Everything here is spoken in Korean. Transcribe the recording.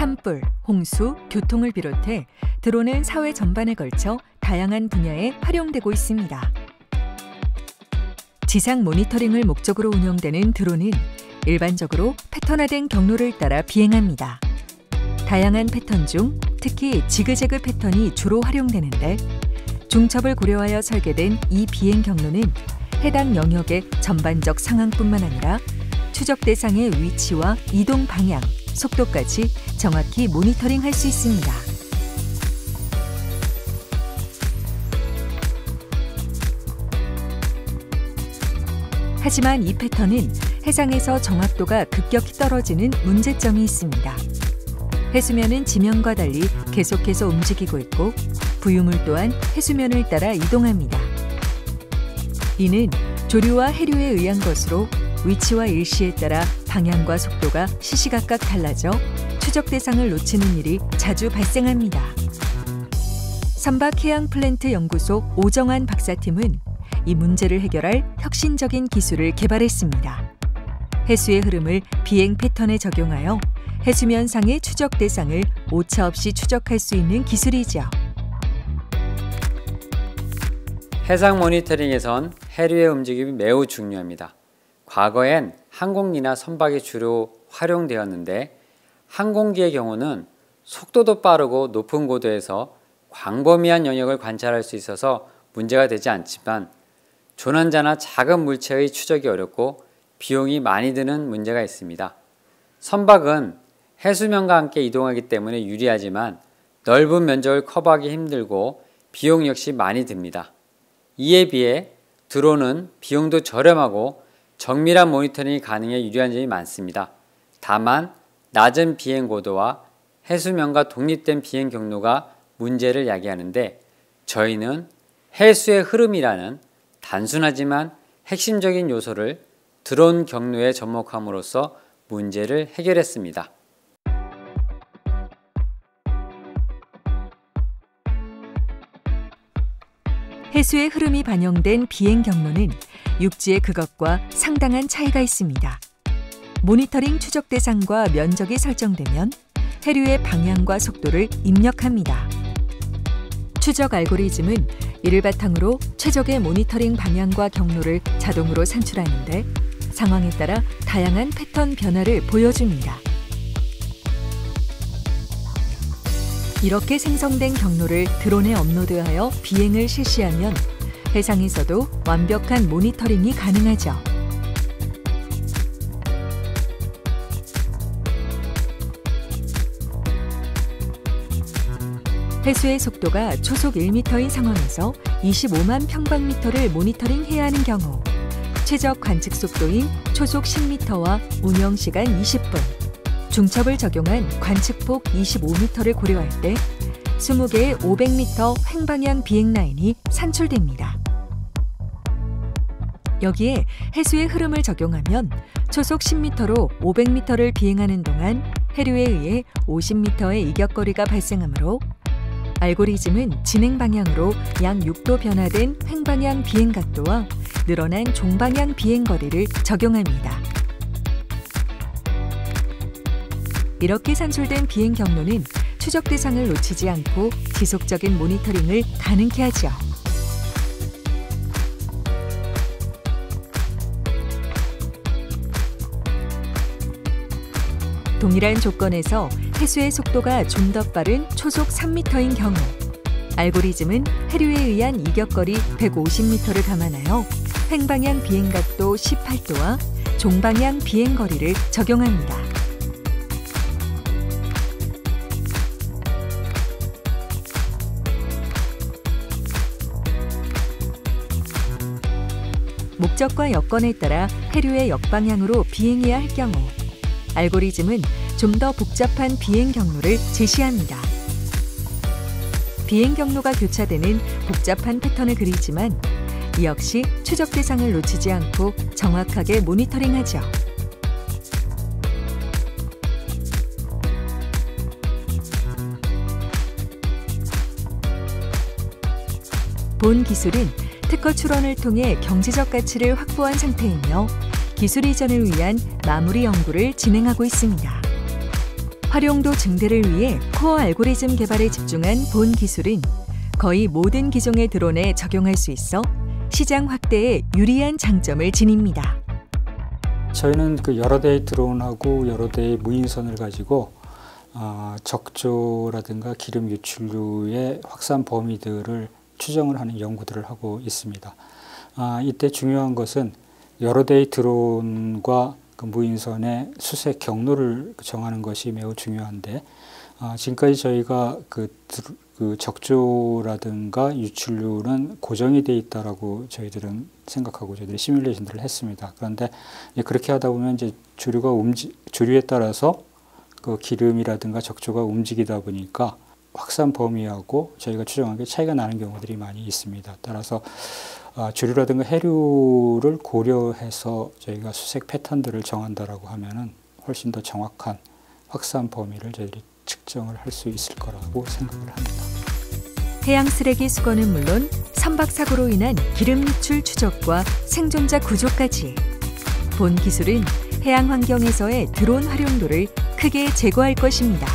산불, 홍수, 교통을 비롯해 드론은 사회 전반에 걸쳐 다양한 분야에 활용되고 있습니다. 지상 모니터링을 목적으로 운영되는 드론은 일반적으로 패턴화된 경로를 따라 비행합니다. 다양한 패턴 중 특히 지그재그 패턴이 주로 활용되는데 중첩을 고려하여 설계된 이 비행 경로는 해당 영역의 전반적 상황뿐만 아니라 추적 대상의 위치와 이동 방향, 속도까지 정확히 모니터링할 수 있습니다. 하지만 이 패턴은 해상에서 정확도가 급격히 떨어지는 문제점이 있습니다. 해수면은 지면과 달리 계속해서 움직이고 있고 부유물 또한 해수면을 따라 이동합니다. 이는 조류와 해류에 의한 것으로 위치와 일시에 따라 방향과 속도가 시시각각 달라져 추적 대상을 놓치는 일이 자주 발생합니다. 선박해양플랜트 연구소 오정환 박사팀은 이 문제를 해결할 혁신적인 기술을 개발했습니다. 해수의 흐름을 비행 패턴에 적용하여 해수면상의 추적 대상을 오차 없이 추적할 수 있는 기술이죠. 해상 모니터링에선 해류의 움직임이 매우 중요합니다. 과거엔 항공기나 선박이 주로 활용되었는데 항공기의 경우는 속도도 빠르고 높은 고도에서 광범위한 영역을 관찰할 수 있어서 문제가 되지 않지만 조난자나 작은 물체의 추적이 어렵고 비용이 많이 드는 문제가 있습니다. 선박은 해수면과 함께 이동하기 때문에 유리하지만 넓은 면적을 커버하기 힘들고 비용 역시 많이 듭니다. 이에 비해 드론은 비용도 저렴하고 정밀한 모니터링이 가능해 유리한 점이 많습니다. 다만 낮은 비행 고도와 해수면과 독립된 비행 경로가 문제를 야기하는데 저희는 해수의 흐름이라는 단순하지만 핵심적인 요소를 드론 경로에 접목함으로써 문제를 해결했습니다. 해수의 흐름이 반영된 비행 경로는 육지의 그것과 상당한 차이가 있습니다. 모니터링 추적 대상과 면적이 설정되면 해류의 방향과 속도를 입력합니다. 추적 알고리즘은 이를 바탕으로 최적의 모니터링 방향과 경로를 자동으로 산출하는데 상황에 따라 다양한 패턴 변화를 보여줍니다. 이렇게 생성된 경로를 드론에 업로드하여 비행을 실시하면 해상에서도 완벽한 모니터링이 가능하죠. 해수의 속도가 초속 1m인 상황에서 25만 평방미터를 모니터링해야 하는 경우 최적 관측 속도인 초속 10m와 운영 시간 20분, 중첩을 적용한 관측폭 25m를 고려할 때 20개의 500m 횡방향 비행 라인이 산출됩니다. 여기에 해수의 흐름을 적용하면 초속 10m로 500m를 비행하는 동안 해류에 의해 50m의 이격거리가 발생하므로 알고리즘은 진행 방향으로 약 6도 변화된 횡방향 비행 각도와 늘어난 종방향 비행 거리를 적용합니다. 이렇게 산출된 비행 경로는 추적 대상을 놓치지 않고 지속적인 모니터링을 가능케 하죠. 동일한 조건에서 해수의 속도가 좀 더 빠른 초속 3m인 경우 알고리즘은 해류에 의한 이격거리 150m를 감안하여 횡방향 비행각도 18도와 종방향 비행거리를 적용합니다. 목적과 여건에 따라 해류의 역방향으로 비행해야 할 경우 알고리즘은 좀 더 복잡한 비행 경로를 제시합니다. 비행 경로가 교차되는 복잡한 패턴을 그리지만 이 역시 추적 대상을 놓치지 않고 정확하게 모니터링하죠. 본 기술은 특허 출원을 통해 경제적 가치를 확보한 상태이며 기술 이전을 위한 마무리 연구를 진행하고 있습니다. 활용도 증대를 위해 코어 알고리즘 개발에 집중한 본 기술은 거의 모든 기종의 드론에 적용할 수 있어 시장 확대에 유리한 장점을 지닙니다. 저희는 여러 대의 드론하고 여러 대의 무인선을 가지고 적조라든가 기름 유출류의 확산 범위들을 추정을 하는 연구들을 하고 있습니다. 이때 중요한 것은 여러 대의 드론과 무인선의 수색 경로를 정하는 것이 매우 중요한데, 지금까지 저희가 그 적조라든가 유출류는 고정이 돼 있다라고 저희들은 생각하고 저희들이 시뮬레이션들을 했습니다. 그런데 그렇게 하다 보면 이제 주류에 따라서 그 기름이라든가 적조가 움직이다 보니까 확산 범위하고 저희가 추정한 게 차이가 나는 경우들이 많이 있습니다. 따라서 주류라든가 해류를 고려해서 저희가 수색 패턴들을 정한다라고 하면은 훨씬 더 정확한 확산 범위를 저희들이 측정을 할 수 있을 거라고 생각을 합니다. 해양 쓰레기 수거는 물론 선박 사고로 인한 기름 유출 추적과 생존자 구조까지 본 기술은 해양 환경에서의 드론 활용도를 크게 제고할 것입니다.